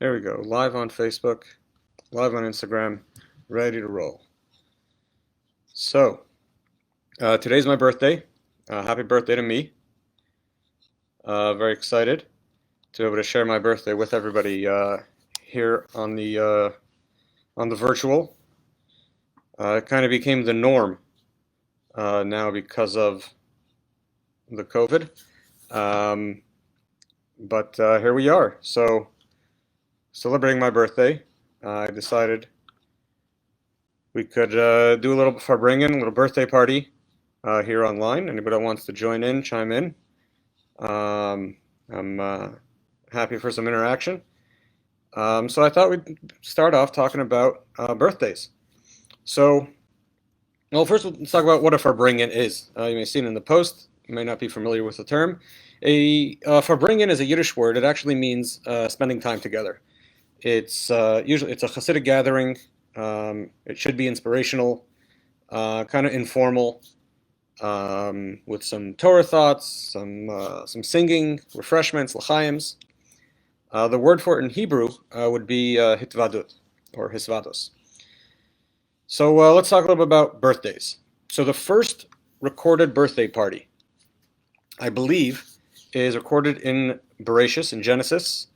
There we go. Live on Facebook, live on Instagram, ready to roll. So, today's my birthday. Happy birthday to me. Very excited to be able to share my birthday with everybody here on the virtual. It kind of became the norm now because of the COVID. But here we are. So, celebrating my birthday, I decided we could do a little Farbrengen, a little birthday party here online. Anybody that wants to join in, chime in. I'm happy for some interaction. So I thought we'd start off talking about birthdays. So, well, first let's talk about what a Farbrengen is. You may have seen it in the post. You may not be familiar with the term. A Farbrengen is a Yiddish word. It actually means spending time together. It's usually it's a Hasidic gathering. It should be inspirational, kind of informal, with some Torah thoughts, some singing, refreshments, Lchaims. The word for it in Hebrew would be hitvadut or hisvados. So let's talk a little bit about birthdays. So the first recorded birthday party, I believe, is recorded in Bereshis, in Genesis,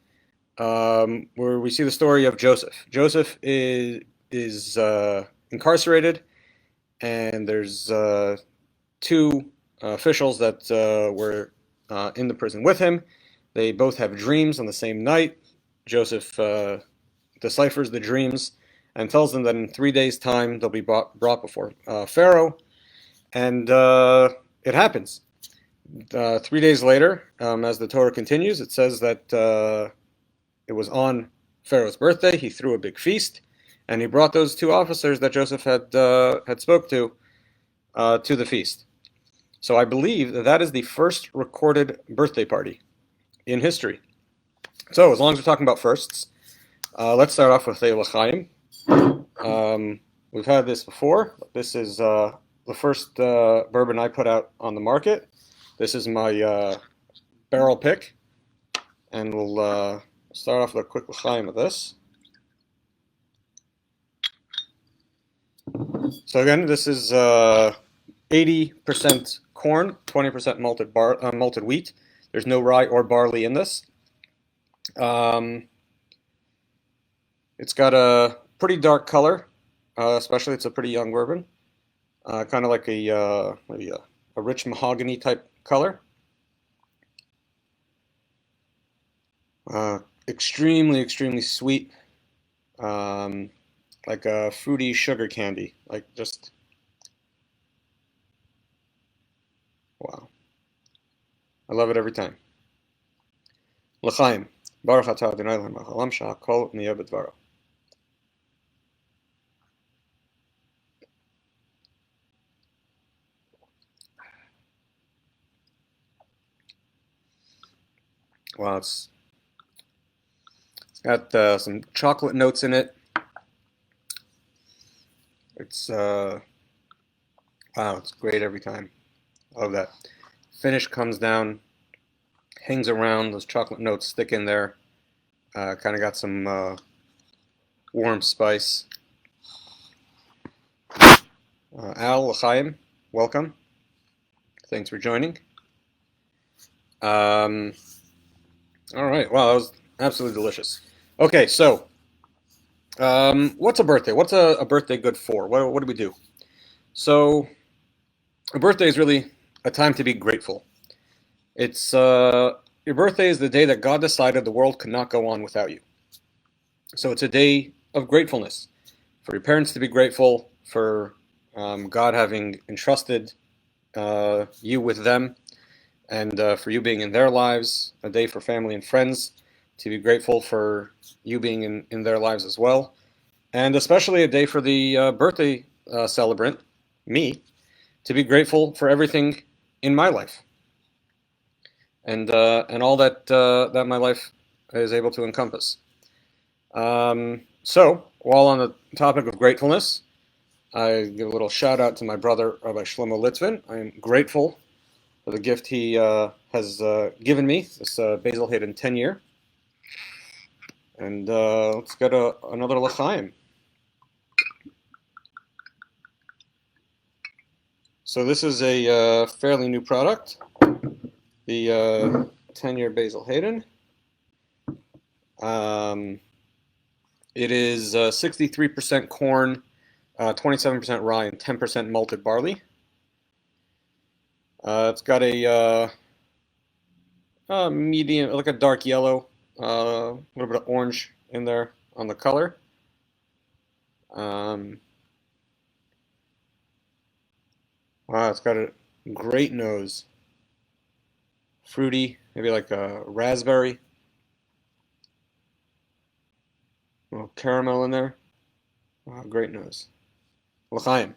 where we see the story of Joseph. Joseph is incarcerated, and there's two officials that were in the prison with him. They both have dreams on the same night. Joseph deciphers the dreams and tells them that in 3 days' time they'll be brought before Pharaoh, and it happens. 3 days later, as the Torah continues, it says that it was on Pharaoh's birthday. He threw a big feast, and he brought those two officers that Joseph had spoke to the feast. So I believe that is the first recorded birthday party in history. So as long as we're talking about firsts, let's start off with a Lchaim. We've had this before. This is the first bourbon I put out on the market. This is my barrel pick, and we'll start off with a quick Lchaim of this. So again, this is 80% corn, 20% malted wheat. There's no rye or barley in this. It's got a pretty dark color, especially it's a pretty young bourbon, kind of like maybe a rich mahogany type color. Extremely, extremely sweet, like a fruity sugar candy, like just, wow. I love it every time. Lchaims, Baruch atah Adonai Eloheinu melech haolam shehakol niyeh b'dvaro. Wow, it's got some chocolate notes in it. It's wow, it's great every time. Love that. Finish comes down, hangs around, those chocolate notes stick in there. Kind of got some warm spice. Al Lchaim, welcome. Thanks for joining. All right, wow, that was absolutely delicious. Okay, so what's a birthday? What's a birthday good for? What do we do? So a birthday is really a time to be grateful. It's your birthday is the day that God decided the world could not go on without you. So it's a day of gratefulness for your parents to be grateful for God having entrusted you with them, and for you being in their lives. A day for family and friends to be grateful for you being in their lives as well, and especially a day for the birthday celebrant, me, to be grateful for everything in my life, and all that that my life is able to encompass. So, while on the topic of gratefulness, I give a little shout out to my brother, Rabbi Shlomo Litvin. I am grateful for the gift he has given me, this Basil Hayden 10-year. And let's get another Lchaim. So this is a fairly new product, the 10-year Basil Hayden. It is 63% corn, 27% rye, and 10% malted barley. It's got a medium, like a dark yellow, a little bit of orange in there on the color. Wow, it's got a great nose. Fruity, maybe like a raspberry. A little caramel in there. Wow, great nose. L'chaim.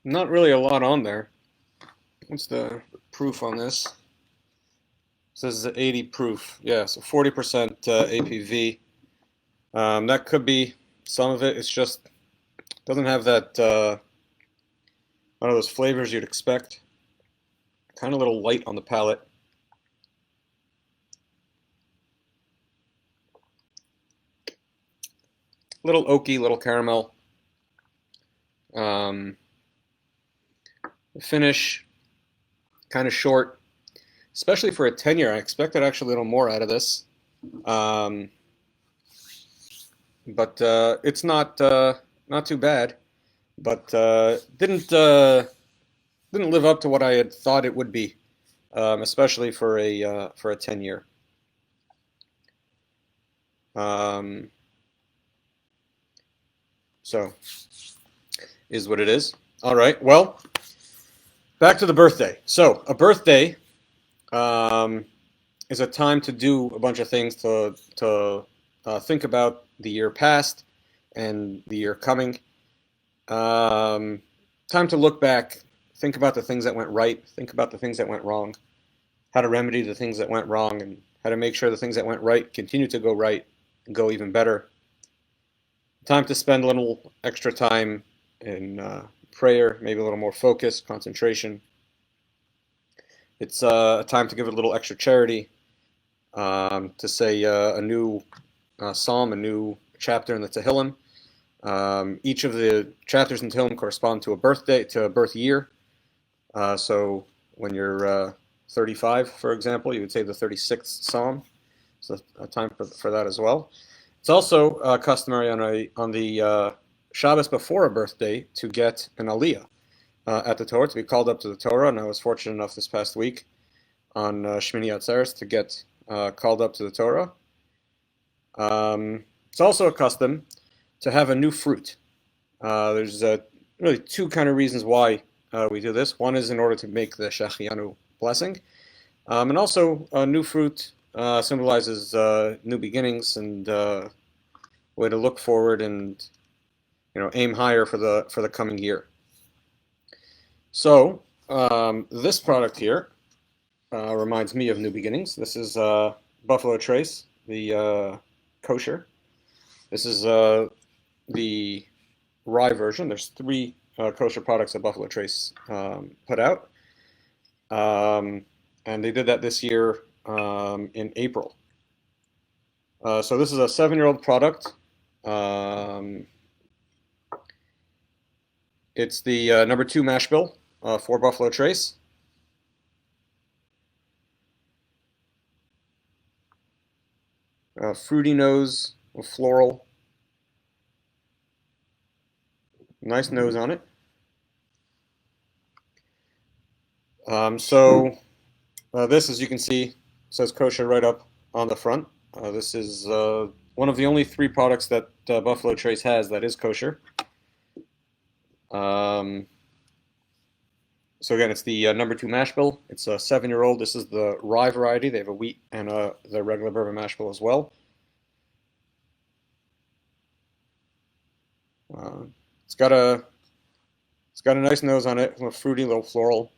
Not really a lot on there. What's the proof on this? It says 80 proof. Yeah, so 40% APV. That could be some of it. It's just doesn't have that one of those flavors you'd expect. Kind of a little light on the palate. Little oaky, little caramel. The finish kind of short, especially for a 10-year. I expected actually a little more out of this. But it's not too bad. But didn't live up to what I had thought it would be, especially for a 10-year. So is what it is. All right. Well, back to the birthday. So a birthday is a time to do a bunch of things to think about the year past and the year coming. Time to look back, think about the things that went right, think about the things that went wrong, how to remedy the things that went wrong, and how to make sure the things that went right continue to go right and go even better. Time to spend a little extra time in prayer, maybe a little more focus, concentration. It's a time to give it a little extra charity, to say a new psalm, a new chapter in the Tehillim. Each of the chapters in Tehillim correspond to a birthday, to a birth year. So when you're 35, for example, you would say the 36th psalm. So a time for that as well. It's also customary on the Shabbos before a birthday to get an aliyah at the Torah, to be called up to the Torah. And I was fortunate enough this past week on Shmini Atzeres to get called up to the Torah. It's also a custom to have a new fruit. There's really two kind of reasons why we do this. One is in order to make the Shechianu blessing, and also new fruit symbolizes new beginnings and way to look forward and aim higher for the coming year. So this product here reminds me of new beginnings. This is Buffalo Trace, the Kosher. This is the rye version. There's 3 kosher products that Buffalo Trace put out, and they did that this year in April. So this is a 7-year-old product. It's the number 2 mash bill for Buffalo Trace. Fruity nose with floral. Nice nose on it. So this, as you can see, says kosher right up on the front. This is one of the only 3 products that Buffalo Trace has that is kosher. So again, it's the number 2 mash bill. It's a 7-year-old. This is the rye variety. They have a wheat and the regular bourbon mash bill as well. It's got a nice nose on it, a fruity little floral.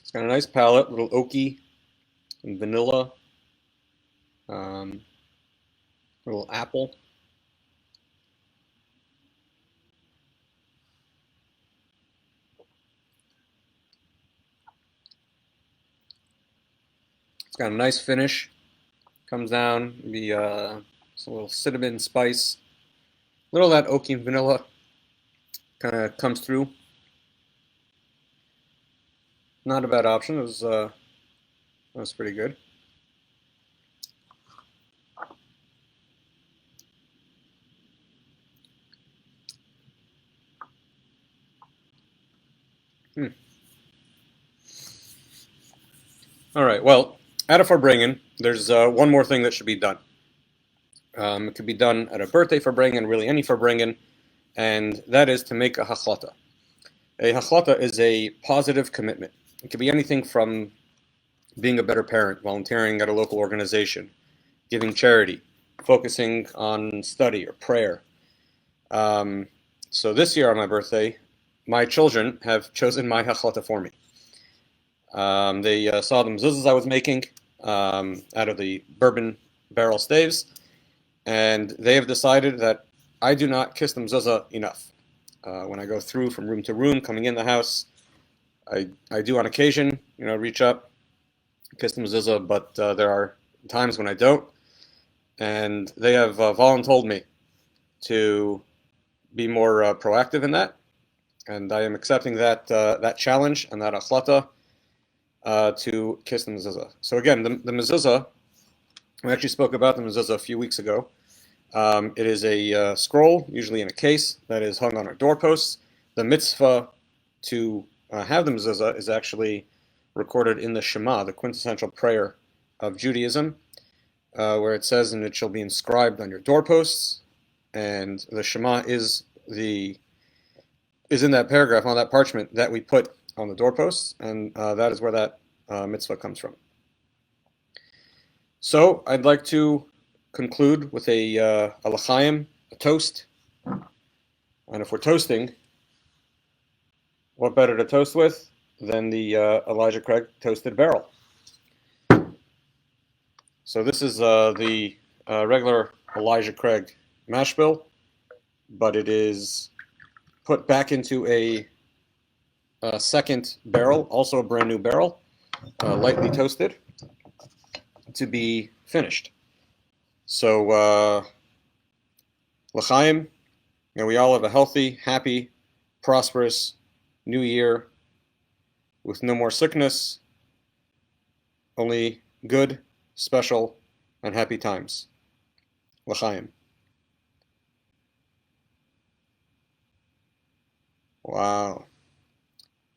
It's got a nice palate, a little oaky and vanilla, a little apple. It's got a nice finish. Comes down, maybe some little cinnamon spice, a little of that oaky and vanilla kind of comes through. Not a bad option. It was pretty good. Hmm. All right. Well, at a Farbrengen, there's one more thing that should be done. It could be done at a birthday Farbrengen, really any Farbrengen, and that is to make a hachlata. A hachlata is a positive commitment. It could be anything from being a better parent, volunteering at a local organization, giving charity, focusing on study or prayer. So this year on my birthday, my children have chosen my hachlata for me. They saw the mezuzahs I was making out of the bourbon barrel staves, and they have decided that I do not kiss the mezuzah enough. When I go through from room to room, coming in the house, I do on occasion, reach up, kiss the mezuzah, but there are times when I don't, and they have voluntold me to be more proactive in that, and I am accepting that challenge and that achlata to kiss the mezuzah. So again, the mezuzah, we actually spoke about the mezuzah a few weeks ago. It is a scroll, usually in a case, that is hung on our doorposts. The mitzvah to have the mezuzah is actually recorded in the Shema, the quintessential prayer of Judaism, where it says, "And it shall be inscribed on your doorposts." And the Shema is in that paragraph on that parchment that we put on the doorposts, and that is where that mitzvah comes from. So I'd like to conclude with a Lchaim, a toast. And if we're toasting, what better to toast with than the Elijah Craig toasted barrel? So this is the regular Elijah Craig mash bill, but it is put back into a second barrel, also a brand new barrel, lightly toasted, to be finished. So Lchaims, we all have a healthy, happy, prosperous new year with no more sickness, only good, special, and happy times. Lchaims. Wow.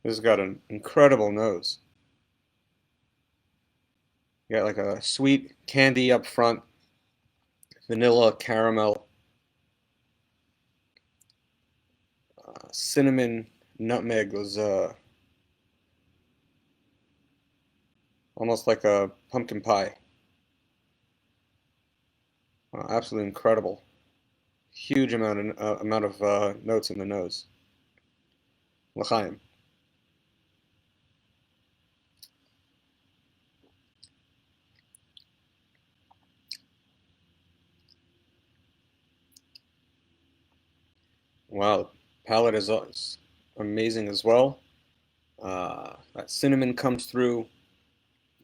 This has got an incredible nose. You got like a sweet candy up front, vanilla, caramel, cinnamon, nutmeg was almost like a pumpkin pie. Absolutely incredible. Huge amount of notes in the nose. L'chaim. Wow, the palate is amazing as well. That cinnamon comes through,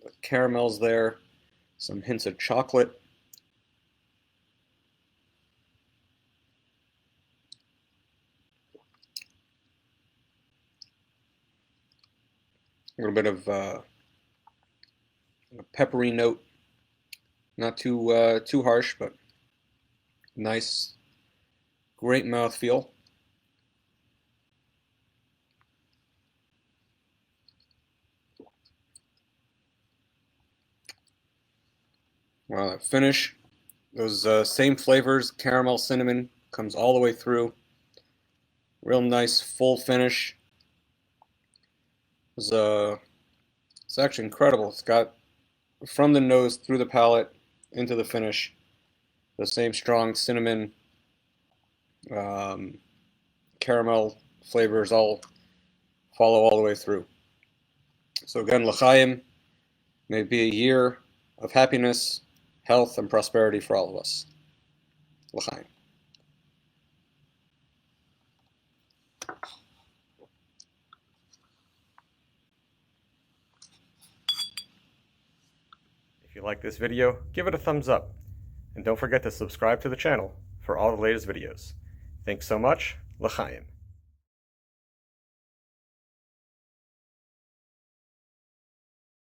the caramel's there, some hints of chocolate. A little bit of a peppery note, not too harsh, but nice, great mouthfeel. Wow, that finish, those same flavors, caramel, cinnamon, comes all the way through. Real nice, full finish. It's actually incredible. It's got from the nose through the palate into the finish, the same strong cinnamon, um, caramel flavors all follow all the way through. So again, L'chaim, may it be a year of happiness, health, and prosperity for all of us. L'chaim. If you like this video, give it a thumbs up. And don't forget to subscribe to the channel for all the latest videos. Thanks so much. L'chaim.